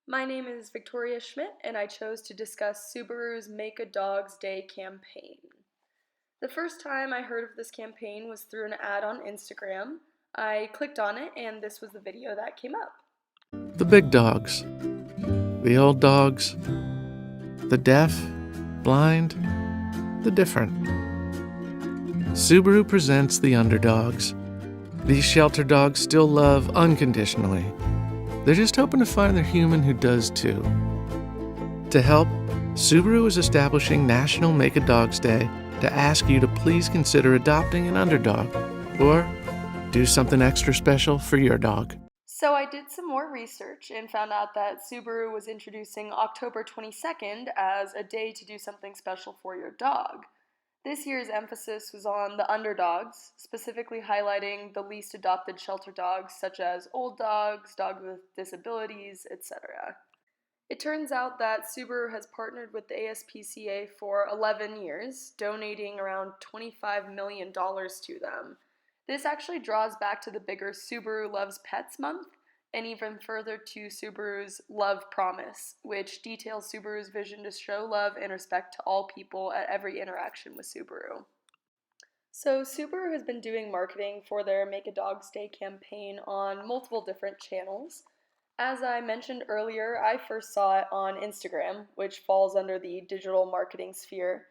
My name is Victoria Schmidt, and I chose to discuss Subaru's Make a Dog's Day campaign. The first time I heard of this campaign was through an ad on Instagram. I clicked on it, and this was the video that came up. The big dogs, the old dogs, the deaf, blind, the different. Subaru presents the underdogs. These shelter dogs still love unconditionally. They're just hoping to find their human who does too. To help, Subaru is establishing National Make a Dog's Day to ask you to please consider adopting an underdog or do something extra special for your dog. So I did some more research and found out that Subaru was introducing October 22nd as a day to do something special for your dog. This year's emphasis was on the underdogs, specifically highlighting the least adopted shelter dogs such as old dogs, dogs with disabilities, etc. It turns out that Subaru has partnered with the ASPCA for 11 years, donating around $25 million to them. This actually draws back to the bigger Subaru Loves Pets month, and even further to Subaru's Love Promise, which details Subaru's vision to show love and respect to all people at every interaction with Subaru. So, Subaru has been doing marketing for their Make a Dog's Day campaign on multiple different channels. As I mentioned earlier, I first saw it on Instagram, which falls under the digital marketing sphere.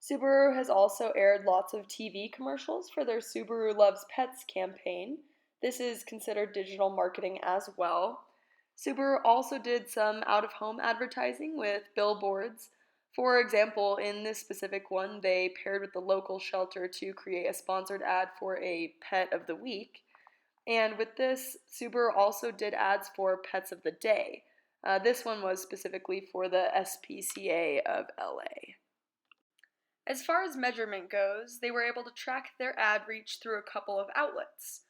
Subaru has also aired lots of TV commercials for their Subaru Loves Pets campaign. This is considered digital marketing as well. Subaru also did some out of home advertising with billboards. For example, in this specific one, they paired with the local shelter to create a sponsored ad for a Pet of the Week. And with this, Subaru also did ads for Pets of the Day. This one was specifically for the SPCA of LA. As far as measurement goes, they were able to track their ad reach through a couple of outlets.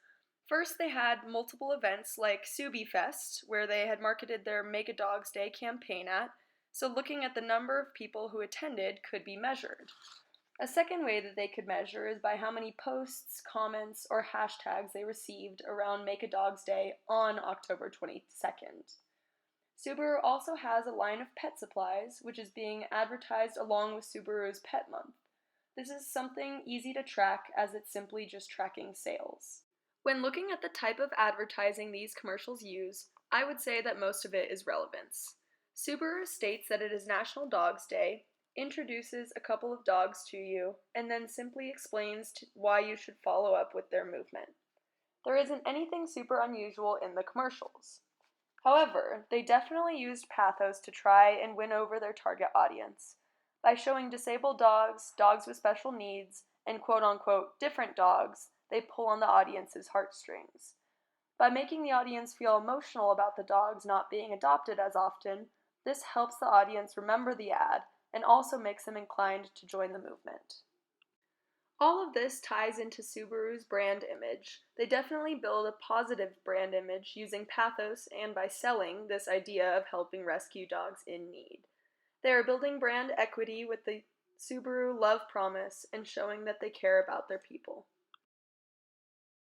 First, they had multiple events like Subi Fest, where they had marketed their Make a Dog's Day campaign at, so looking at the number of people who attended could be measured. A second way that they could measure is by how many posts, comments, or hashtags they received around Make a Dog's Day on October 22nd. Subaru also has a line of pet supplies, which is being advertised along with Subaru's Pet Month. This is something easy to track as it's simply just tracking sales. When looking at the type of advertising these commercials use, I would say that most of it is relevance. Subaru states that it is National Dogs Day, introduces a couple of dogs to you, and then simply explains why you should follow up with their movement. There isn't anything super unusual in the commercials. However, they definitely used pathos to try and win over their target audience. By showing disabled dogs, dogs with special needs, and quote-unquote different dogs, they pull on the audience's heartstrings. By making the audience feel emotional about the dogs not being adopted as often, this helps the audience remember the ad and also makes them inclined to join the movement. All of this ties into Subaru's brand image. They definitely build a positive brand image using pathos and by selling this idea of helping rescue dogs in need. They are building brand equity with the Subaru Love Promise and showing that they care about their people.